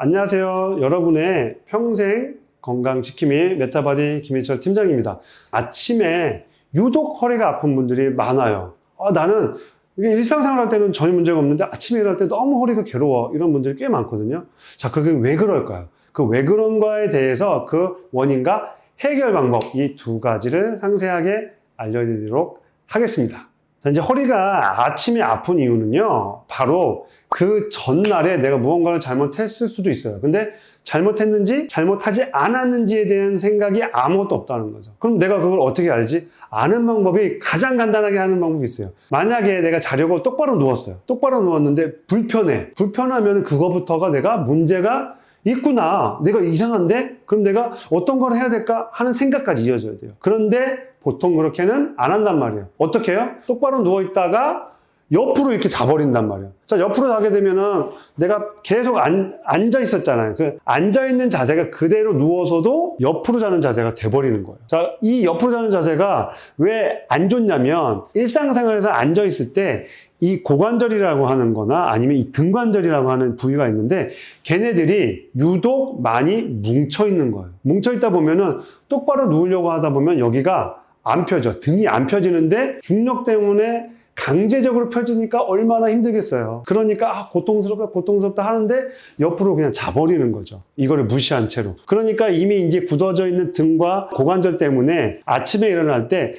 안녕하세요. 여러분의 평생 건강지킴이 메타바디 김희철 팀장입니다. 아침에 유독 허리가 아픈 분들이 많아요. 나는 이게 일상생활 할 때는 전혀 문제가 없는데 아침에 일어날 때 너무 허리가 괴로워. 이런 분들이 꽤 많거든요. 자, 그게 왜 그럴까요? 그 왜 그런가에 대해서 그 원인과 해결 방법, 이 두 가지를 상세하게 알려드리도록 하겠습니다. 자, 이제 허리가 아침에 아픈 이유는요, 바로 그 전날에 내가 무언가를 잘못했을 수도 있어요. 근데 잘못했는지 잘못하지 않았는지에 대한 생각이 아무것도 없다는 거죠. 그럼 내가 그걸 어떻게 알지? 아는 방법이 가장 간단하게 하는 방법이 있어요. 만약에 내가 자려고 똑바로 누웠어요. 똑바로 누웠는데 불편해. 불편하면 그거부터가 내가 문제가 있구나. 내가 이상한데? 그럼 내가 어떤 걸 해야 될까 하는 생각까지 이어져야 돼요. 그런데 보통 그렇게는 안 한단 말이에요. 어떻게 해요? 똑바로 누워있다가 옆으로 이렇게 자버린단 말이에요. 자, 옆으로 자게 되면은 내가 계속 앉아 있었잖아요. 그 앉아있는 자세가 그대로 누워서도 옆으로 자는 자세가 돼버리는 거예요. 자, 이 옆으로 자는 자세가 왜 안 좋냐면 일상생활에서 앉아 있을 때 이 고관절이라고 하는 거나 아니면 이 등관절이라고 하는 부위가 있는데 걔네들이 유독 많이 뭉쳐 있는 거예요. 뭉쳐 있다 보면은 똑바로 누우려고 하다 보면 여기가 안 펴져. 등이 안 펴지는데 중력 때문에 강제적으로 펴지니까 얼마나 힘들겠어요. 그러니까 고통스럽다 하는데 옆으로 그냥 자버리는 거죠. 이거를 무시한 채로. 그러니까 이미 이제 굳어져 있는 등과 고관절 때문에 아침에 일어날 때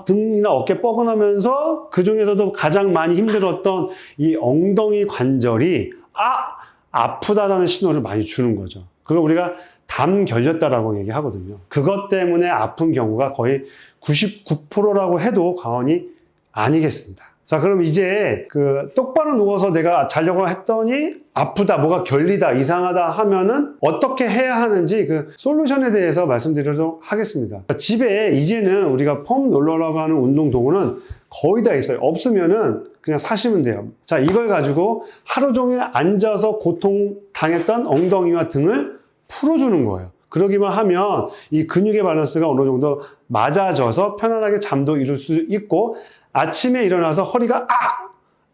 등이나 어깨 뻐근하면서 그중에서도 가장 많이 힘들었던 이 엉덩이 관절이 아프다라는 신호를 많이 주는 거죠. 그거 우리가 담 결렸다라고 얘기하거든요. 그것 때문에 아픈 경우가 거의 99%라고 해도 과언이 아니겠습니다. 자, 그럼 이제 똑바로 누워서 내가 자려고 했더니 아프다, 뭐가 결리다, 이상하다 하면은 어떻게 해야 하는지 그 솔루션에 대해서 말씀드리도록 하겠습니다. 집에 이제는 우리가 폼 롤러라고 하는 운동 도구는 거의 다 있어요. 없으면은 그냥 사시면 돼요. 자, 이걸 가지고 하루 종일 앉아서 고통당했던 엉덩이와 등을 풀어주는 거예요. 그러기만 하면 이 근육의 밸런스가 어느 정도 맞아져서 편안하게 잠도 이룰 수 있고 아침에 일어나서 허리가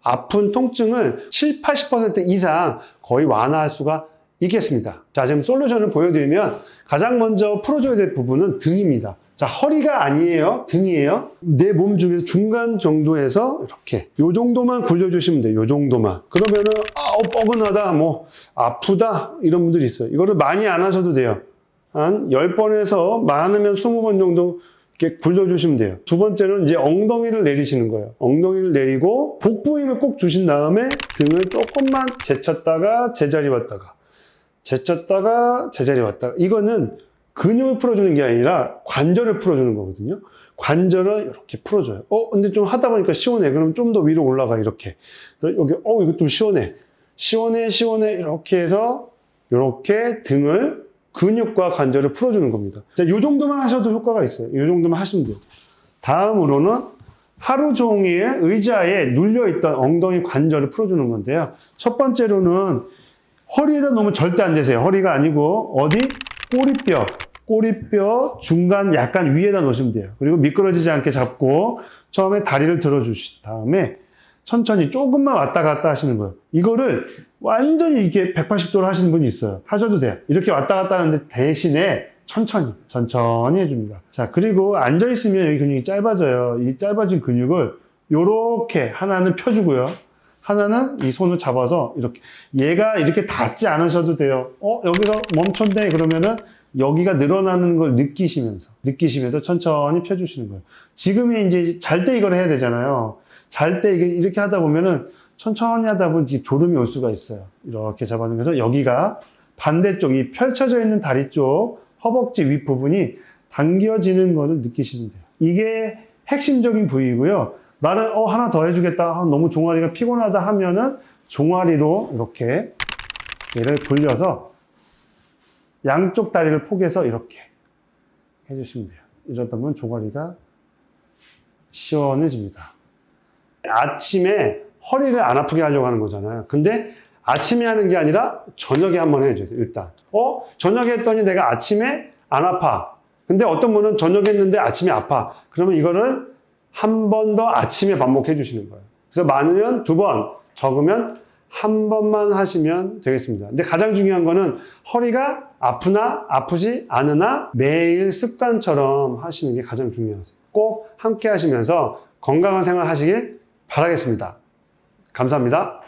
아픈 통증을 70~80% 이상 거의 완화할 수가 있겠습니다. 자, 지금 솔루션을 보여드리면 가장 먼저 풀어줘야 될 부분은 등입니다. 자, 허리가 아니에요. 등이에요. 내 몸 중에서 중간 정도에서 이렇게 요 정도만 굴려주시면 돼요. 요 정도만. 그러면은 뻐근하다, 아프다 이런 분들이 있어요. 이거를 많이 안 하셔도 돼요. 한 10번에서 많으면 20번 정도 이렇게 굴려주시면 돼요. 두 번째는 이제 엉덩이를 내리시는 거예요. 엉덩이를 내리고 복부 힘을 꼭 주신 다음에 등을 조금만 제쳤다가 제자리 왔다가 제쳤다가 제자리 왔다가 이거는 근육을 풀어주는 게 아니라 관절을 풀어주는 거거든요. 관절을 이렇게 풀어줘요. 근데 좀 하다 보니까 시원해. 그럼 좀 더 위로 올라가 이렇게. 여기 이거 좀 시원해. 시원해 이렇게 해서 이렇게 등을 근육과 관절을 풀어주는 겁니다. 자, 요 정도만 하셔도 효과가 있어요. 요 정도만 하시면 돼요. 다음으로는 하루 종일 의자에 눌려있던 엉덩이 관절을 풀어주는 건데요. 첫 번째로는 허리에다 놓으면 절대 안 되세요. 허리가 아니고 어디? 꼬리뼈 중간 약간 위에다 놓으시면 돼요. 그리고 미끄러지지 않게 잡고 처음에 다리를 들어주신 다음에 천천히 조금만 왔다 갔다 하시는 거예요. 이거를 완전히 이렇게 180도로 하시는 분이 있어요. 하셔도 돼요. 이렇게 왔다 갔다 하는데 대신에 천천히 해줍니다. 자, 그리고 앉아있으면 여기 근육이 짧아져요. 이 짧아진 근육을 요렇게 하나는 펴주고요. 하나는 이 손을 잡아서 이렇게 얘가 이렇게 닿지 않으셔도 돼요. 여기서 멈췄네 그러면은 여기가 늘어나는 걸 느끼시면서 천천히 펴주시는 거예요. 지금이 이제 잘 때 이걸 해야 되잖아요. 잘 때 이렇게 하다 보면은 천천히 하다 보면 졸음이 올 수가 있어요. 이렇게 잡아주면서 여기가 반대쪽, 이 펼쳐져 있는 다리 쪽 허벅지 윗부분이 당겨지는 것을 느끼시면 돼요. 이게 핵심적인 부위이고요. 나는 하나 더 해주겠다. 너무 종아리가 피곤하다 하면은 종아리로 이렇게 얘를 굴려서 양쪽 다리를 포개서 이렇게 해주시면 돼요. 이러다 보면 종아리가 시원해집니다. 아침에 허리를 안 아프게 하려고 하는 거잖아요. 근데 아침에 하는 게 아니라 저녁에 한번 해줘야 돼요. 일단 저녁에 했더니 내가 아침에 안 아파. 근데 어떤 분은 저녁에 했는데 아침에 아파. 그러면 이거를 한 번 더 아침에 반복해 주시는 거예요. 그래서 많으면 2번, 적으면 한 번만 하시면 되겠습니다. 근데 가장 중요한 거는 허리가 아프나 아프지 않으나 매일 습관처럼 하시는 게 가장 중요하세요. 꼭 함께 하시면서 건강한 생활 하시길 바라겠습니다. 감사합니다.